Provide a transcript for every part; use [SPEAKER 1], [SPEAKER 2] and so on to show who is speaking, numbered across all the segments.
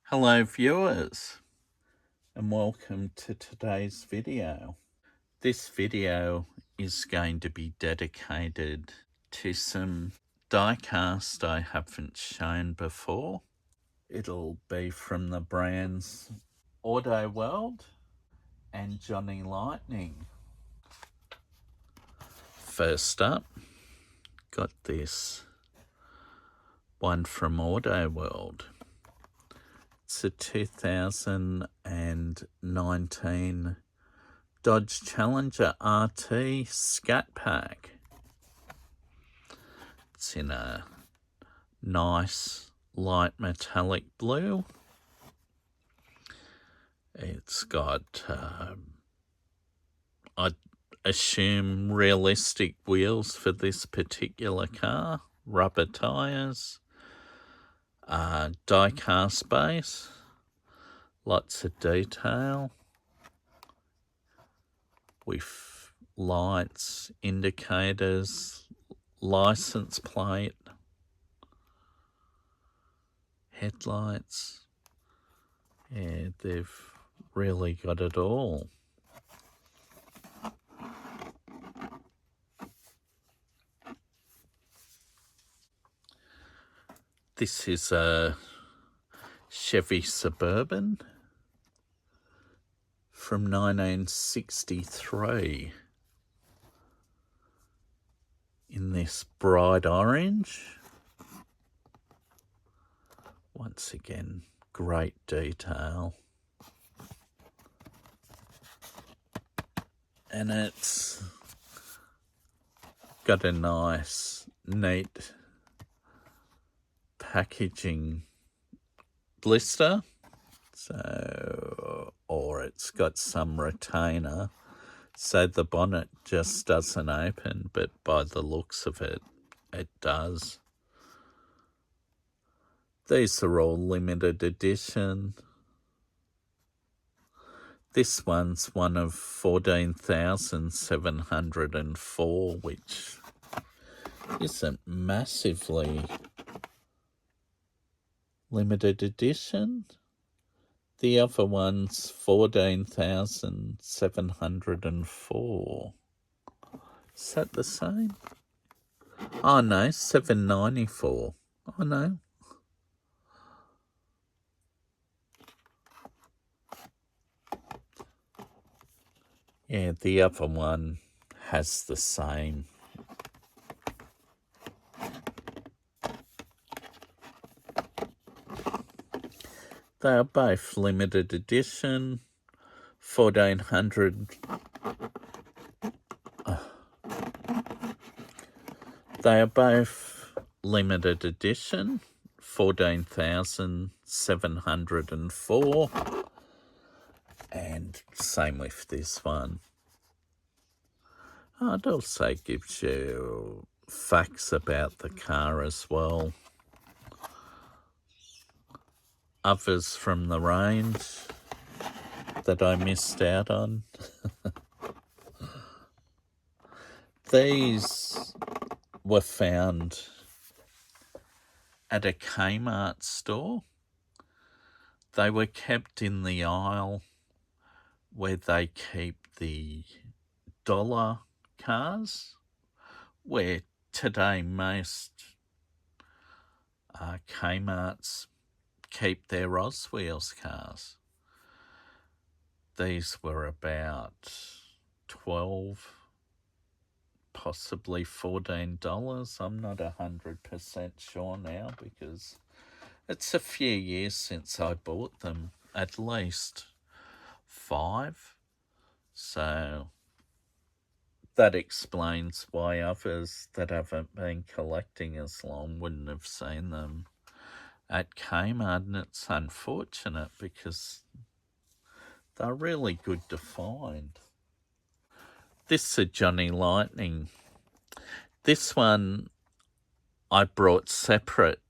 [SPEAKER 1] Hello viewers and welcome to today's video. This video is going to be dedicated to some diecast I haven't shown before. It'll be from the brands Auto World and Johnny Lightning. First up, got this one from Auto World. It's a 2019 Dodge Challenger RT Scat Pack. It's in a nice light metallic blue. It's got, I assume, realistic wheels for this particular car, rubber tyres, die-cast base, lots of detail with lights, indicators, license plate, headlights. Yeah, they've really got it all. This is a Chevy Suburban from 1963 in this bright orange. Once again, great detail. And it's got a nice, neat packaging blister. Or it's got some retainer, so the bonnet just doesn't open, but by the looks of it, it does. These are all limited edition. This one's one of 14,704, which isn't massively limited edition. The other one's 14,704. Is that the same? Oh no, 794. Oh no. Yeah, the other one has the same. They are both limited edition, 1400. They are both limited edition, 14,704. And same with this one. It also gives you facts about the car as well. Others from the range that I missed out on. These were found at a Kmart store. They were kept in the aisle where they keep the dollar cars, where today most Kmarts keep their Oswheels cars. These were about $12, possibly $14. I'm not 100% sure now because it's a few years since I bought them, at least 5. So that explains why others that haven't been collecting as long wouldn't have seen them at Kmart, and it's unfortunate because they're really good to find. This is a Johnny Lightning. This one I brought separate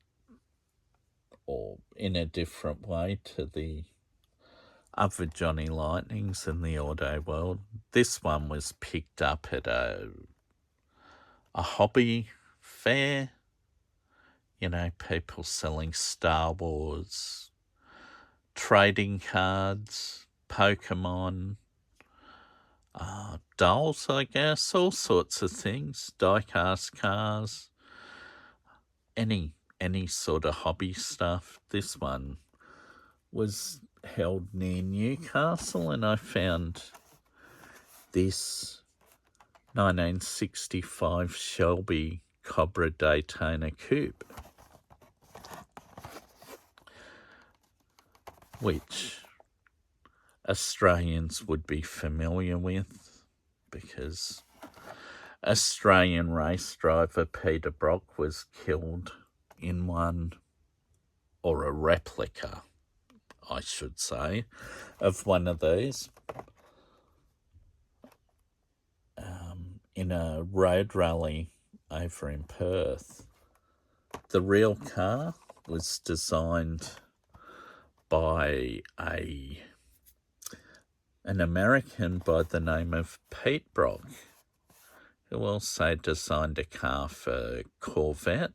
[SPEAKER 1] or in a different way to the other Johnny Lightnings in the Auto World. This one was picked up at a hobby fair. You know, people selling Star Wars trading cards, Pokemon, dolls, I guess, all sorts of things, diecast cars, any sort of hobby stuff. This one was held near Newcastle, and I found this 1965 Shelby Cobra Daytona Coupe, which Australians would be familiar with because Australian race driver Peter Brock was killed in one, or a replica, I should say, of one of these in a road rally over in Perth. The real car was designed by an American by the name of Pete Brock, who also designed a car for Corvette,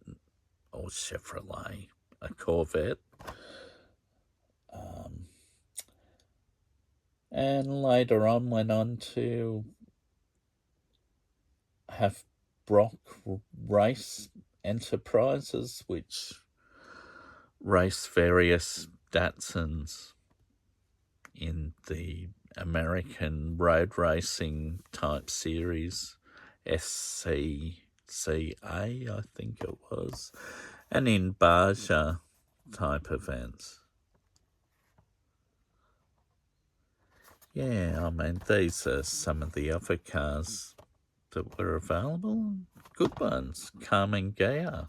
[SPEAKER 1] or Chevrolet, a Corvette. And later on went on to have Brock Race Enterprises, which race various Datsuns in the American road racing type series, SCCA, I think it was, and in Baja type events. Yeah, I mean, these are some of the other cars that were available. Good ones. Carmen Gea.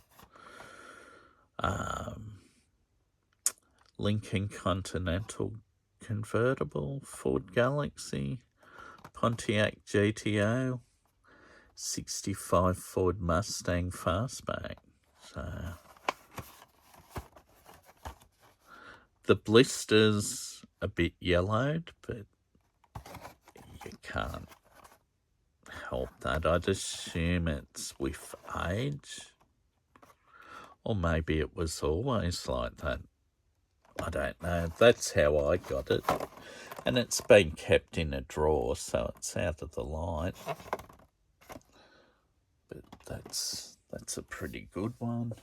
[SPEAKER 1] Lincoln Continental convertible, Ford Galaxy, Pontiac GTO, 65 Ford Mustang Fastback. So the blister's a bit yellowed, but you can't help that. I'd assume it's with age, or maybe it was always like that. I don't know. That's how I got it. And it's been kept in a drawer, so it's out of the light. But that's a pretty good one.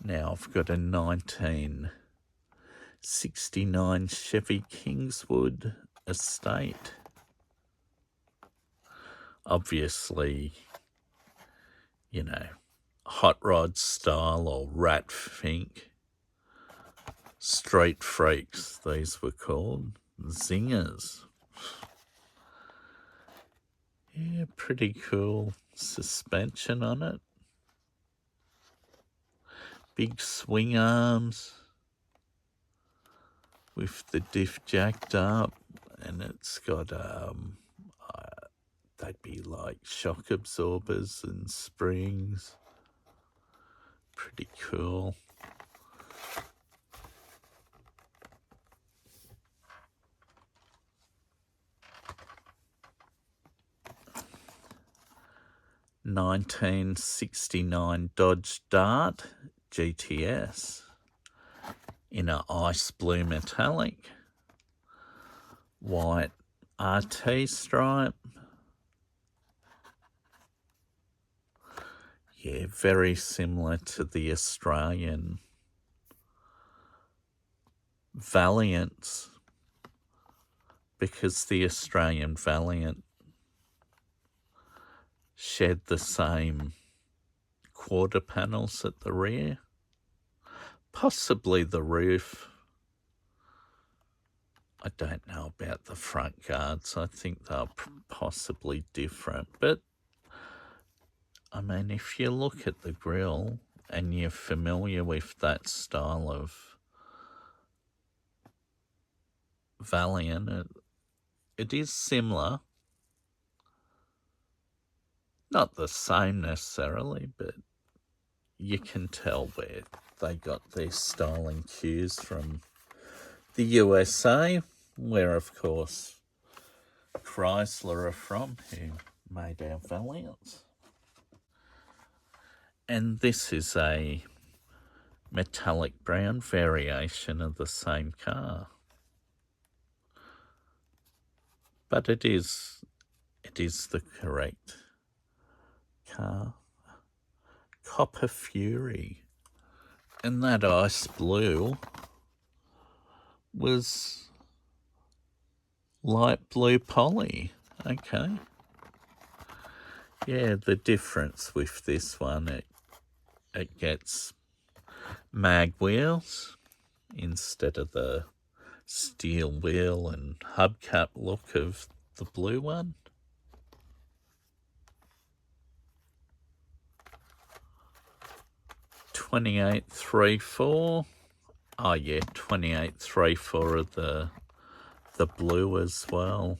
[SPEAKER 1] Now I've got a 1969 Chevy Kingswood Estate. Obviously, you know, hot rod style or rat fink. Street freaks, these were called. Zingers. Yeah, pretty cool suspension on it. Big swing arms with the diff jacked up, and it's got they'd be like shock absorbers and springs. Pretty cool. $1969 Dodge Dart GTS in an ice blue metallic, white RT stripe. Yeah, very similar to the Australian Valiants, because the Australian Valiant shared the same quarter panels at the rear, possibly the roof. I don't know about the front guards. I think they're possibly different. But, I mean, if you look at the grille and you're familiar with that style of Valiant, it is similar. Not the same necessarily, but you can tell where they got their styling cues from the USA, where, of course, Chrysler are from, who made our Valiants. And this is a metallic brown variation of the same car. But it is the correct car. Copper Fury. And that ice blue was light blue poly. Okay. Yeah, the difference with this one, it gets mag wheels instead of the steel wheel and hubcap look of the blue one. $28.34. Oh yeah, $28.34 of the blue as well.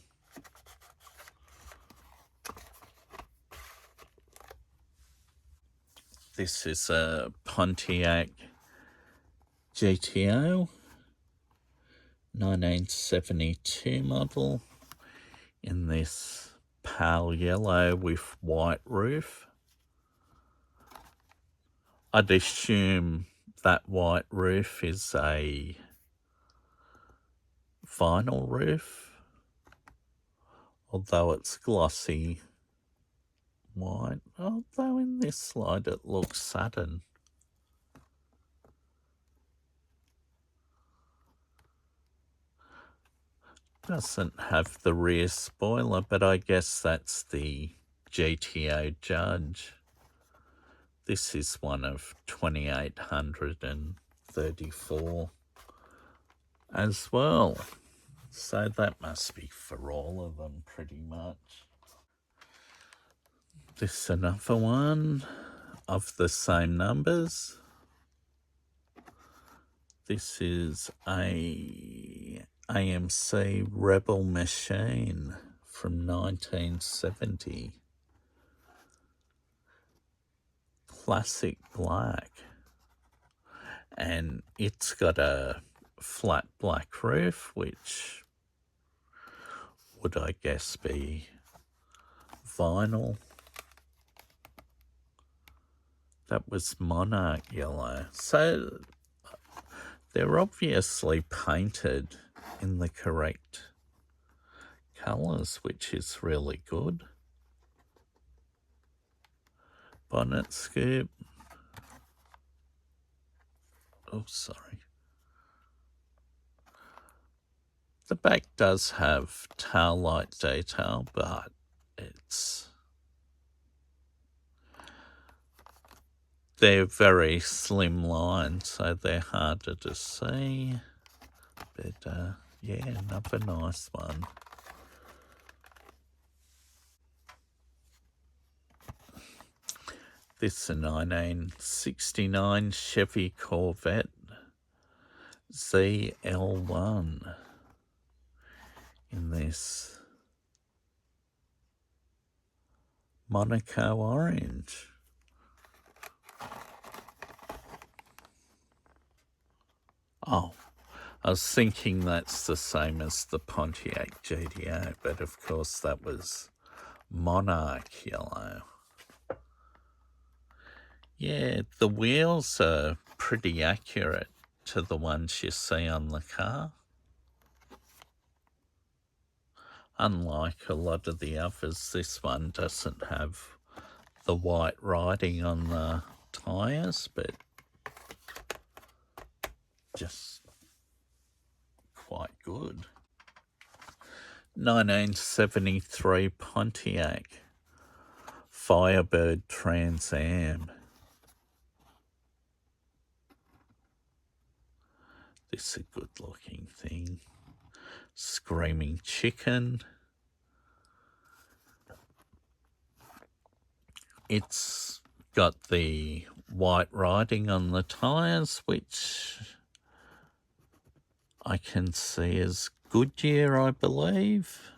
[SPEAKER 1] This is a Pontiac GTO 1972 model in this pale yellow with white roof. I'd assume that white roof is a vinyl roof, although it's glossy white, although in this slide it looks satin. Doesn't have the rear spoiler, but I guess that's the GTO Judge. This is one of 2,834 as well. So that must be for all of them pretty much. This another one of the same numbers. This is a AMC Rebel Machine from 1970. Classic black. And it's got a flat black roof, which would, I guess, be vinyl. That was Monarch yellow. So they're obviously painted in the correct colours, which is really good. Bonnet scoop. Oh, sorry. The back does have tail light detail, but they're very slim lines, so they're harder to see. But yeah, another nice one. This is a 1969 Chevy Corvette ZL1 in this Monaco orange. Oh, I was thinking that's the same as the Pontiac GTO, but of course that was Monarch yellow. Yeah, the wheels are pretty accurate to the ones you see on the car. Unlike a lot of the others, this one doesn't have the white writing on the tyres, but just quite good. 1973 Pontiac Firebird Trans Am. This is a good looking thing. Screaming Chicken. It's got the white writing on the tyres, which I can see as Goodyear, I believe.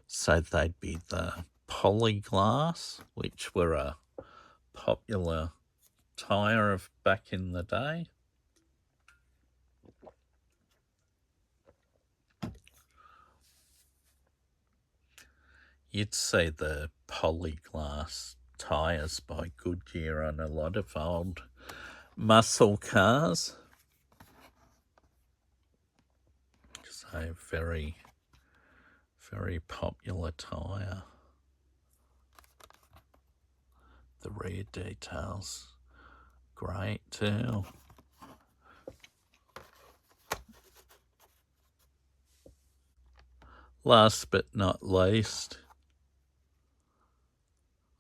[SPEAKER 1] So they'd be the Polyglass, which were a popular tyre of back in the day. You'd see the Polyglass tyres by Goodyear on a lot of old muscle cars. So very, very popular tyre. The rear details, great too. Last but not least,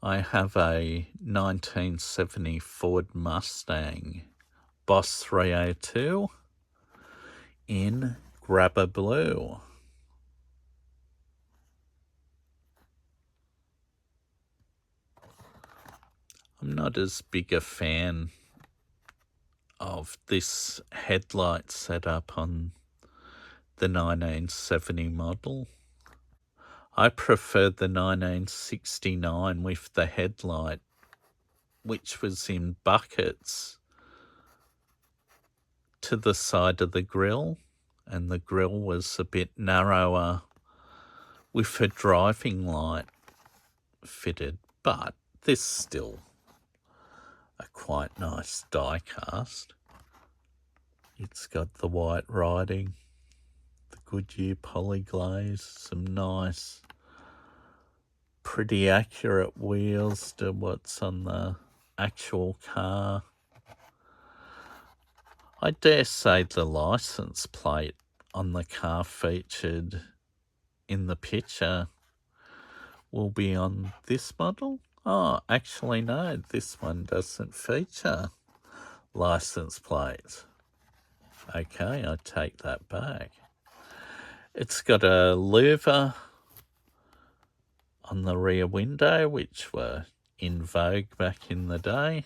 [SPEAKER 1] I have a 1970 Ford Mustang Boss 302 in Grabber Blue. I'm not as big a fan of this headlight setup on the 1970 model. I prefer the 1969 with the headlight, which was in buckets to the side of the grille, and the grille was a bit narrower with a driving light fitted, but this still a quite nice diecast. It's got the white writing, the Goodyear polyglaze, some nice, pretty accurate wheels to what's on the actual car. I dare say the license plate on the car featured in the picture will be on this model. Oh, actually no, this one doesn't feature license plates. Okay, I take that back. It's got a louver on the rear window, which were in vogue back in the day.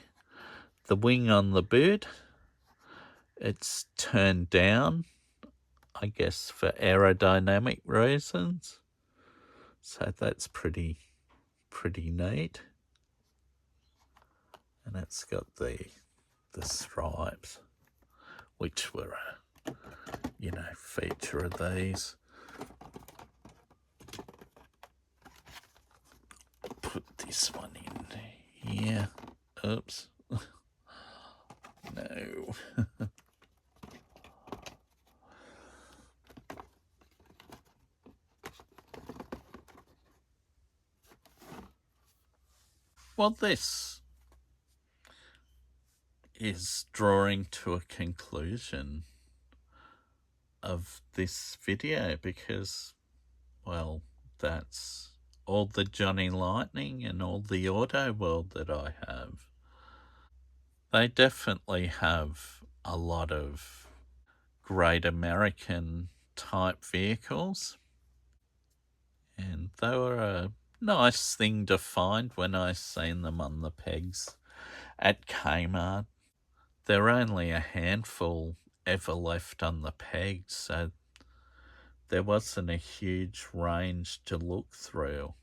[SPEAKER 1] The wing on the boot, it's turned down, I guess for aerodynamic reasons. So that's pretty neat. And it's got the stripes, which were a, feature of these. Put this one in here. Oops. No. Well, this is drawing to a conclusion of this video because, well, that's all the Johnny Lightning and all the auto world that I have. They definitely have a lot of great American type vehicles, and they were a nice thing to find when I seen them on the pegs at Kmart. There are only a handful ever left on the pegs, so there wasn't a huge range to look through.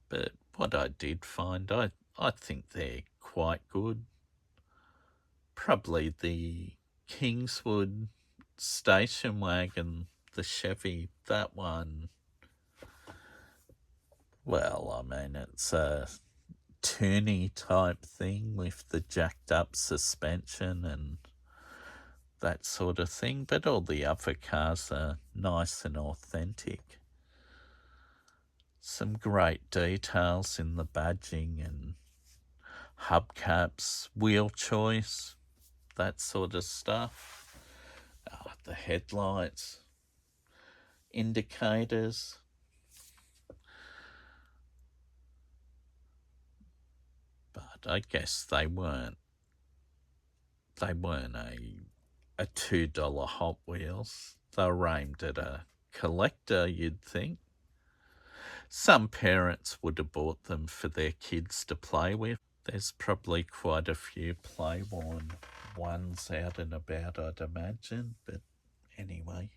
[SPEAKER 1] But what I did find, I think they're quite good. Probably the Kingswood station wagon, the Chevy, that one. Well, I mean, it's a tourney type thing with the jacked up suspension and that sort of thing, but all the other cars are nice and authentic. Some great details in the badging and hubcaps, wheel choice, that sort of stuff. The headlights, indicators. But I guess they weren't a $2 Hot Wheels. They were aimed at a collector, you'd think. Some parents would have bought them for their kids to play with. There's probably quite a few play-worn ones out and about, I'd imagine, but anyway.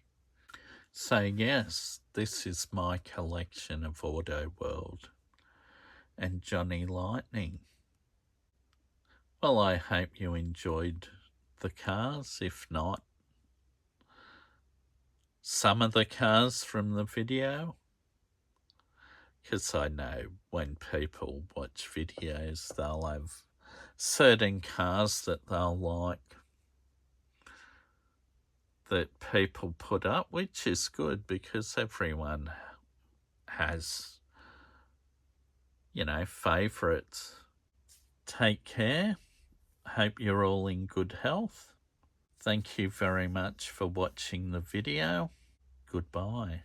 [SPEAKER 1] So yes, this is my collection of Auto World and Johnny Lightning. Well, I hope you enjoyed the cars. If not, some of the cars from the video, because I know when people watch videos, they'll have certain cars that they'll like that people put up, which is good because everyone has, favourites. Take care. Hope you're all in good health. Thank you very much for watching the video. Goodbye.